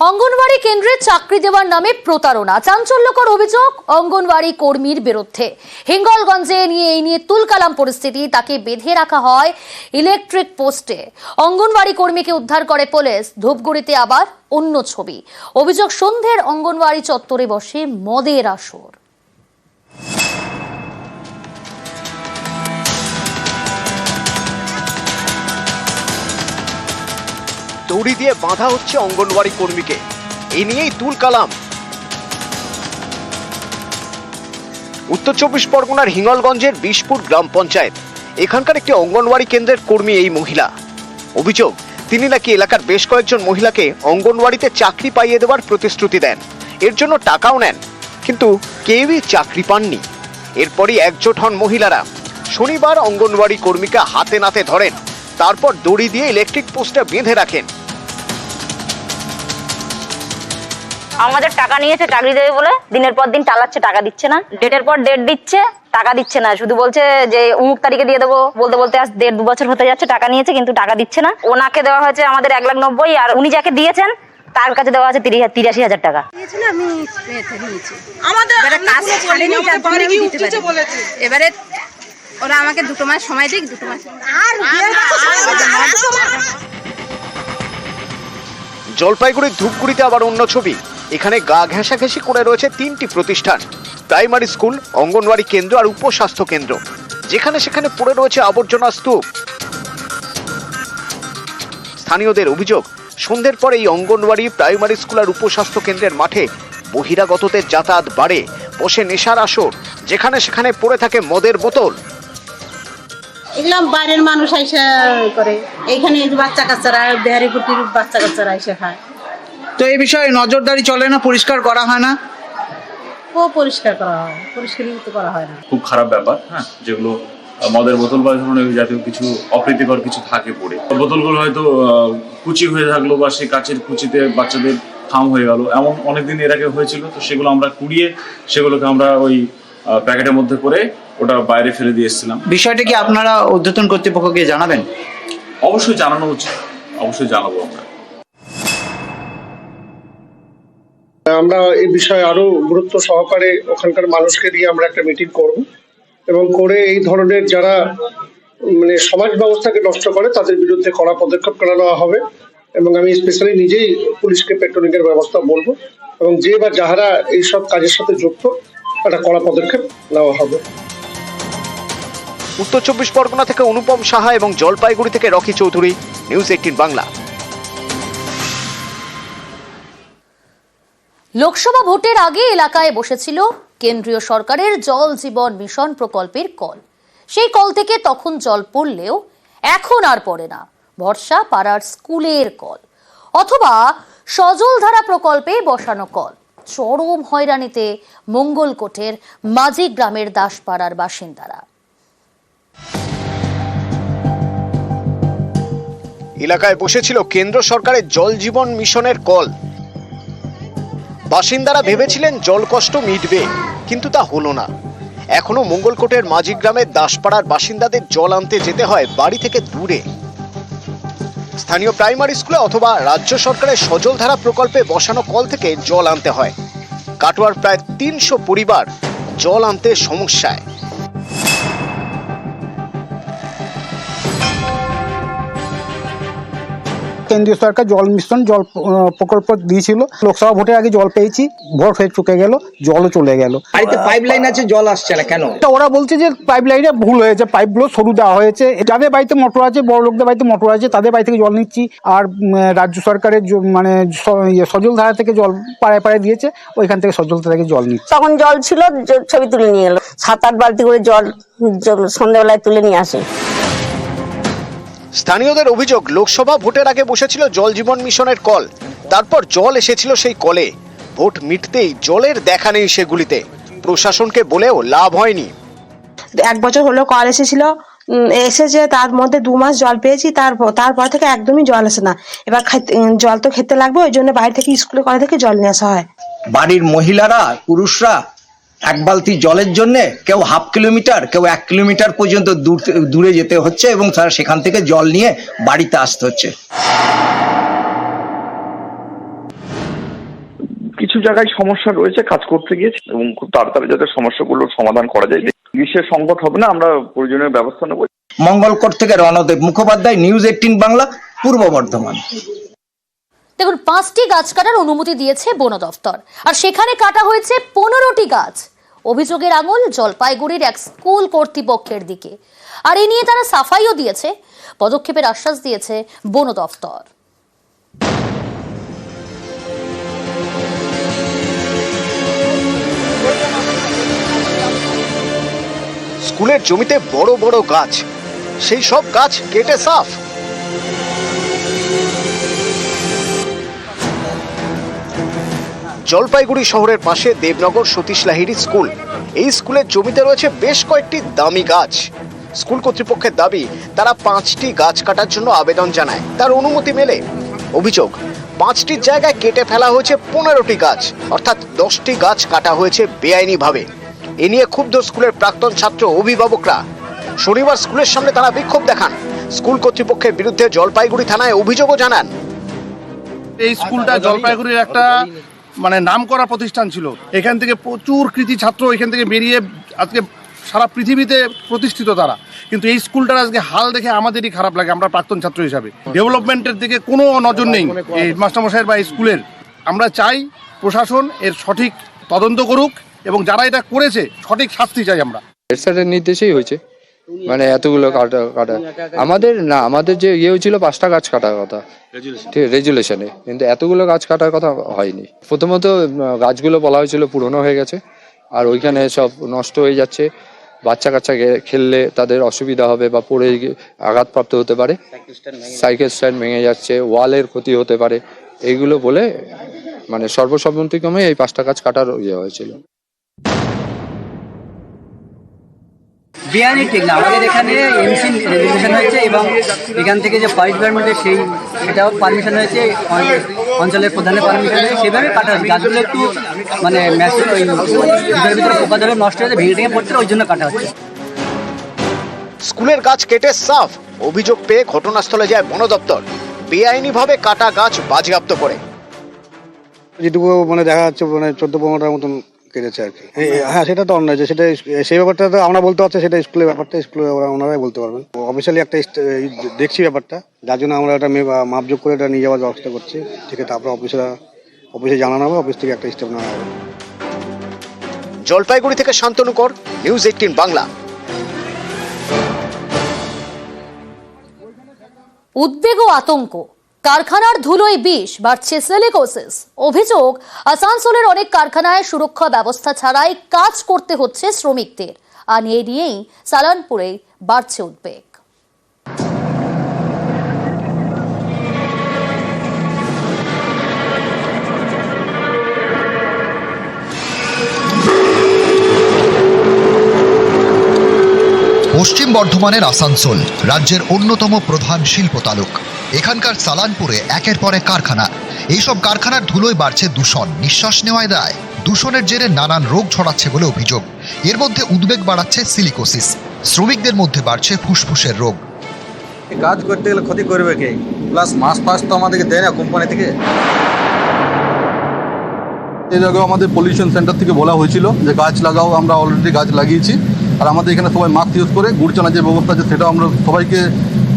অঙ্গনওয়াড়ি কেন্দ্রে চাকরি দেওয়ার নামে প্রতারণা, চাঞ্চল্যকর অভিযোগ অঙ্গনওয়াড়ি কর্মীর বিরুদ্ধে। হিঙ্গলগঞ্জে এই নিয়ে তুলকালাম পরিস্থিতি। তাকে বেঁধে রাখা হয় ইলেকট্রিক পোস্টে। অঙ্গনওয়াড়ি কর্মীকে উদ্ধার করে পুলিশ। ধূপগুড়িতে আবার অন্য ছবি। অভিযোগ, সন্ধ্যের অঙ্গনওয়াড়ি চত্বরে বসে মদের আসর। দড়ি দিয়ে বাঁধা হচ্ছে অঙ্গনওয়াড়ি কর্মীকে, এই নিয়েই তুলকালাম। উত্তর 24 পরগনার হিঙ্গলগঞ্জের বিশপুর গ্রাম পঞ্চায়েত, এখানকার একটি অঙ্গনওয়াড়ি কেন্দ্রের কর্মী এই মহিলা। অভিযোগ, তিনি নাকি এলাকার বেশ কয়েকজন মহিলাকে অঙ্গনওয়াড়িতে চাকরি পাইয়ে দেওয়ার প্রতিশ্রুতি দেন, এর জন্য টাকাও নেন, কিন্তু কেউই চাকরি পাননি। এরপরই একজোট হন মহিলারা। শনিবার অঙ্গনওয়াড়ি কর্মীকে হাতে নাতে ধরেন, তারপর দড়ি দিয়ে ইলেকট্রিক পোস্টে বেঁধে রাখেন। আমাদের টাকা নিয়েছে চাকরি দেবে বলে, দিনের পর দিন চালাচ্ছে, টাকা দিচ্ছে না। ডেটের পর ডেট দিচ্ছে, টাকা দিচ্ছে না। শুধু বলছে যে অমুক তারিখে দিয়ে দেবো, বলতে বলতে আজ 1.5-2 বছর হতে যাচ্ছে। টাকা নিয়েছে কিন্তু টাকা দিচ্ছে না। ওনাকে দেওয়া হয়েছে আমাদের 1,90,000, আর উনি যাকে দিয়েছেন তার কাছে দেওয়া আছে 83,000 টাকা। এবারে ওরা আমাকে 2 মাস সময় দিক, 2 মাস। জলপাইগুড়ির ধূপগুড়িতে আবার অন্য ছবি। এখানে গা ঘেঁষাঘেঁষি করে রয়েছে 3টি প্রতিষ্ঠান, প্রাইমারি স্কুল, অঙ্গনওয়াড়ি কেন্দ্র আর উপস্বাস্থ্য কেন্দ্র। যেখানে সেখানে পড়ে রয়েছে আবর্জনা স্তূপ। স্থানীয়দের অভিযোগ, সন্ধ্যের পরে এই অঙ্গনওয়াড়ি, প্রাইমারি স্কুল আর উপস্বাস্থ্য কেন্দ্রের মাঠে বহিরাগতদের যাতায়াত বাড়ে, বসে নেশার আসর, যেখানে সেখানে পড়ে থাকে মদের বোতল। এগুলো বাইরের মানুষ আইসা করে, এইখানে বাচ্চা কাচ্চারা, বিহারিপুটির বাচ্চা কাচ্চারা আইসা খায়। তো এই বিষয়ে নজরদারি চলে না, পরিষ্কার করা হয় না? ও পরিষ্কার করা হয়, পরিষ্কারিত করা হয় না। খুব খারাপ ব্যাপার। হ্যাঁ, যেগুলো মদের বোতল বা ধরনের জাতীয় কিছু অপ্রীতিকর কিছু থাকে পড়ে, বোতলগুলো হয়তো কুচি হয়ে থাকলো বা সেই কাচের কুচিতে বাচ্চাদের খাম হয়ে গেল, এমন অনেকদিন এর আগে হয়েছিল। তো সেগুলো আমরা কুড়িয়ে সেগুলোকে আমরা ওই প্যাকেটের মধ্যে করে ওটা বাইরে ফেলে দিয়ে এসেছিলাম। বিষয়টা কি আপনারা ঊর্ধ্বতন কর্তৃপক্ষকে জানাবেন? অবশ্যই জানানো উচিত, অবশ্যই জানাবো আমরা। আমরা এই বিষয়ে আরো গুরুত্ব সহকারে ওখানকার মানুষকে দিয়ে আমরা একটা মিটিং করব, এবং করে এই ধরনের যারা সমাজ ব্যবস্থাকে নষ্ট করে তাদের বিরুদ্ধে কড়া পদক্ষেপ নেওয়া হবে। এবং আমি স্পেশালি নিজেই পুলিশকে পেট্রোলিং এর ব্যবস্থা বলবো, এবং যে বা যারা এইসব কাজের সাথে যুক্ত একটা কড়া পদক্ষেপ নেওয়া হবে। উত্তর 24 পরগনা থেকে অনুপম সাহা এবং জলপাইগুড়ি থেকে রকি চৌধুরী, নিউজ 18 বাংলা। লোকসভা ভোটের আগে এলাকায় বসেছিল কেন্দ্রীয় সরকারের জল জীবন মিশন প্রকল্পের কল। সেই কল থেকে তখন জল পড়লেও এখন আর পড়ে না। ভরসা পাড়ার স্কুলের কল অথবা সজলধারা প্রকল্পে বসানো কল। চরম হয়রানিতে মঙ্গলকোটের মাঝি গ্রামের দাসপাড়ার বাসিন্দারা। এলাকায় বসেছিল কেন্দ্র সরকারের জল জীবন মিশনের কল। বাসিন্দারা ভেবেছিলেন জল কষ্ট মিটবে, কিন্তু তা হলো না। এখনো মঙ্গলকোটের মাঝি গ্রামের দাসপাড়ার বাসিন্দাদের জল আনতে যেতে হয় বাড়ি থেকে দূরে। স্থানীয় প্রাইমারি স্কুলে অথবা রাজ্য সরকারের সজলধারা প্রকল্পে বসানো কল থেকে জল আনতে হয়। কাটোয়ার প্রায় 300 পরিবার জল আনতে সমস্যায়। কেন্দ্রীয় সরকার জল মিশন জল প্রকল্প দিয়েছিল। লোকসভা ভোটের আগে জল পেয়েছি, ভোট হয়ে চুকে গেল, জলও চলে গেল। বাড়িতে পাইপ লাইন আছে, জল আসছে না কেন? ওরা বলছে যে পাইপ লাইনে ভুল হয়েছে, পাইপগুলো সরু দেওয়া হয়েছে। যাদের বাড়িতে মোটর আছে, বড় লোকদের বাড়িতে মোটর আছে, তাদের বাড়ি থেকে জল নিচ্ছি। আর রাজ্য সরকারের সজলধারা থেকে জল পাড়ায় পাড়ায় দিয়েছে, ওইখান থেকে সজলধারা থেকে জল নিচ্ছে। তখন জল ছিল, ছবি তুলে নিয়ে এলো। 7-8 বালতি করে জল সন্ধ্যাবেলায় তুলে নিয়ে আসে। স্থানীয়দের অভিযোগ, লোকসভা ভোটের আগে বসেছিল জল জীবন মিশনের কল, তারপর জল এসেছিল সেই কলে। ভোট মিটতেই জলের দেখা নেই সেগুলিতে। প্রশাসনকে বলেও লাভ হয়নি। 1 বছর হলো কল এসেছিল, এসেছে, তার মধ্যে 2 মাস জল পেয়েছি। তারপর থেকে একদমই জল আসে না। এবার জল তো খেতে লাগবে, ওই জন্য বাইরে থেকে স্কুলে কলেজ থেকে জল নিয়ে আসা হয়। বাড়ির মহিলারা, পুরুষরা 1 বালতি জলের জন্য কেউ 1/2 কিলোমিটার, কেউ 1 কিলোমিটার পর্যন্ত দূরে যেতে হচ্ছে, এবং তারা সেখান থেকে জল নিয়ে বাড়িতে আসতে হচ্ছে। কিছু জায়গায় সমস্যা রয়েছে কাজ করতে গিয়েছে এবং খুব তাড়াতাড়ি যাতে সমস্যাগুলোর সমাধান করা যায়। গ্রীষ্মের সংকট হবে না, আমরা প্রয়োজনীয় ব্যবস্থা নেব। মঙ্গলকোট থেকে রণদেব মুখোপাধ্যায়, নিউজ 18 বাংলা, পূর্ব বর্ধমান। দেখুন, 5টি গাছ কাটার অনুমতি দিয়েছে বন দফতর, আর সেখানে কাটা হয়েছে 15টি গাছ। অভিযোগের আঙুল জলপাইগুড়ির এক স্কুল কর্তৃপক্ষের দিকে, আর এ নিয়ে তারা সাফাইও দিয়েছে, পদক্ষেপের আশ্বাস দিয়েছে বন দফতর। স্কুলের জমিতে বড় বড় গাছ, সেই সব গাছ কেটে সাফ। জলপাইগুড়ি শহরের পাশে দেবনগর সতীশ লাহিড়ী স্কুল। এই স্কুলের জমিতে রয়েছে বেশ কয়েকটি দামি গাছ। স্কুল কর্তৃপক্ষের দাবি, তারা 5টি গাছ কাটার জন্য আবেদন জানায়, তার অনুমতি মেলে। অভিযোগ, 5টির জায়গায় কেটে ফেলা হয়েছে 15টি গাছ, অর্থাৎ 10টি গাছ কাটা হয়েছে বেআইনিভাবে। এ নিয়ে ক্ষুব্ধ স্কুলের প্রাক্তন ছাত্র অভিভাবকরা। শনিবার স্কুলের সামনে তারা বিক্ষোভ দেখান। স্কুল কর্তৃপক্ষের বিরুদ্ধে জলপাইগুড়ি থানায় অভিযোগও জানান। এই স্কুলটা জলপাইগুড়ির একটা নামকরা প্রতিষ্ঠান ছিল। এখান থেকে প্রচুর কৃতি ছাত্র এখান থেকে বেরিয়ে আজকে সারা পৃথিবীতে প্রতিষ্ঠিত তারা। কিন্তু এই স্কুলটার আজকে হাল দেখে আমাদেরই খারাপ লাগে, আমরা প্রাক্তন ছাত্র হিসাবে। ডেভেলপমেন্টের দিকে কোনো নজর নেই এই মাস্টারমশাইয়ের বা এই স্কুলের। আমরা চাই প্রশাসন এর সঠিক তদন্ত করুক এবং যারা এটা করেছে সঠিক শাস্তি চাই আমরা। হেড স্যারের নির্দেশেই হয়েছে, এতগুলো কাটা আমাদের যে হয়েছিল 5টা গাছ কাটার কথা, ঠিক রেজুলেশনে, কিন্তু এতগুলো গাছ কাটার কথা হয়নি। প্রথমত গাছগুলো বলা হয়েছিল পুরনো হয়ে গেছে, আর ওইখানে সব নষ্ট হয়ে যাচ্ছে। বাচ্চা কাচ্চা খেললে তাদের অসুবিধা হবে বা পড়ে আঘাতপ্রাপ্ত হতে পারে, সাইকেল স্ট্যান্ড ভেঙে যাচ্ছে, ওয়ালের ক্ষতি হতে পারে, এইগুলো বলে সর্বসম্মতিক্রমে এই 5টা গাছ কাটার হয়েছিল। বেআইনি ঠিক না, আমাদের এখানে এমসি রেজিস্ট্রেশন হয়েছে এবং এখান থেকে যে ফরেস্ট ডিপার্টমেন্টের সেটাও পারমিশন হয়েছে, অঞ্চলের প্রধানের পারমিশন হয়েছে, সেভাবে কাটা হচ্ছে। গাছগুলো একটু ম্যাসিভ ভিতরে পোকা ধরে নষ্ট হয়েছে, ভেঙে ভেঙে পড়ছে, ওই জন্য কাটা হচ্ছে। স্কুলের গাছ কেটে সাফ। অভিযোগ পেয়ে ঘটনাস্থলে যায় বন দপ্তর, বেআইনিভাবে কাটা গাছ বাজেয়াপ্ত করে। যেটুকু দেখা যাচ্ছে 14-15টার মতন কেটেছে আর কি। হ্যাঁ, সেটা তো অন্যায়, সেটা সেই ব্যাপারটা তো আমরা বলতে পারছি, সেটা স্কুলের ব্যাপারটা স্কুলে ওনারাই বলতে পারবেন। অফিসিয়ালি একটা দেখছি ব্যাপারটা, যার জন্য আমরা একটা মাপযোগ করে এটা নিয়ে যাওয়ার ব্যবস্থা করছি। ঠিক আছে, তারপরে অফিসে জানানো হবে, অফিস থেকে একটা স্টেপ নেওয়া হবে। জলপাইগুড়ি থেকে শান্তনু কর, নিউজ 18 বাংলা। উদ্বেগ ও আতঙ্ক, কারখানার ধুলোয় বিষ, বাড়ছে সিলিকোসিস। অভিযোগ, আসানসোলের অনেক কারখানায় সুরক্ষা ব্যবস্থা ছাড়াই কাজ করতে হচ্ছে শ্রমিকদের, আর এ নিয়েই সালানপুরে বাড়ছে উদ্বেগ। পশ্চিম বর্ধমানের আসানসোল রাজ্যের অন্যতম প্রধান শিল্প তালুক। এখানকার সালানপুরে একের পর এক কারখানা। এইসব কারখানার ধুলোয় বাড়ছে দূষণ, নিঃশ্বাস নেওয়ায় দায়। দূষণের জেরে নানান রোগ ছড়াচ্ছে বলে অভিযোগ। এর মধ্যে উদ্বেগ বাড়াচ্ছে সিলিকোসিস। শ্রমিকদের মধ্যে বাড়ছে ফুসফুসের রোগ। কাজ করতে গেলে ক্ষতি করবে কে? প্লাস মাস পাস তো আমাদেরকে দেয় না কোম্পানি থেকে। এর আগেও আমাদের পলিউশন সেন্টার থেকে বলা হয়েছিল যে গাছ লাগাও, আমরা অলরেডি গাছ লাগিয়েছি। আর আমাদের এখানে সবাই মাস্ক ইউজ করে গুড় চানা যে ব্যবস্থা আছে সেটাও আমরা সবাইকে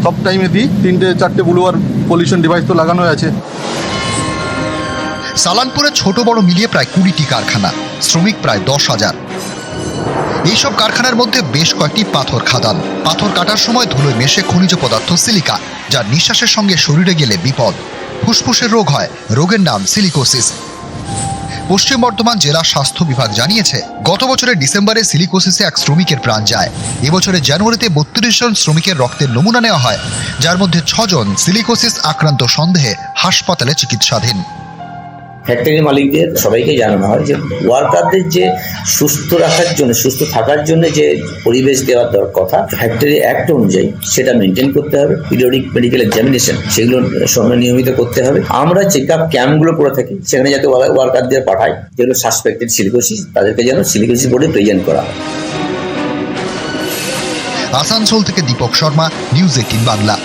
সব টাইমে দিই। 3-4টে ব্লুয়ার পলিউশন ডিভাইস তো লাগানো আছে। সালানপুরে ছোট বড় মিলিয়ে প্রায় 20টি কারখানা, শ্রমিক প্রায় 10,000। এইসব কারখানার মধ্যে বেশ কয়েকটি পাথর খাদান। পাথর কাটার সময় ধুলোয় মেশে খনিজ পদার্থ সিলিকা, যা নিঃশ্বাসের সঙ্গে শরীরে গেলে বিপদ। ফুসফুসের রোগ হয়, রোগের নাম সিলিকোসিস। পশ্চিম বর্ধমান জেলা স্বাস্থ্য বিভাগ জানিয়েছে, গত বছরের ডিসেম্বরে সিলিকোসিসে এক শ্রমিকের প্রাণ যায়। এবছরের জানুয়ারিতে 32 জন শ্রমিকের রক্তের নমুনা নেওয়া হয়, যার মধ্যে 6 জন সিলিকোসিস আক্রান্ত সন্দেহে হাসপাতালে চিকিৎসাধীন। ফ্যাক্টরি মালিকদের সবাইকে জানানো হয় যে ওয়ার্কারদের যে সুস্থ রাখার জন্য, সুস্থ থাকার জন্য যে পরিবেশ দেওয়ার কথা ফ্যাক্টরি অ্যাক্ট অনুযায়ী সেটা মেনটেন করতে হবে। পিরিয়ডিক মেডিকেল এক্সামিনেশন সেগুলো সময় নিয়মিত করতে হবে। আমরা চেক আপ ক্যাম্পগুলো করে থাকি, সেখানে যাতে ওয়ার্কারদের পাঠাই যেগুলো সাসপেক্টেড সিলিকোসিস, তাদেরকে যেন সিলিকোসিস বোর্ডে প্রেজেন্ট করা হয়। আসানসোল থেকে দীপক শর্মা, নিউজ 18 বাংলা।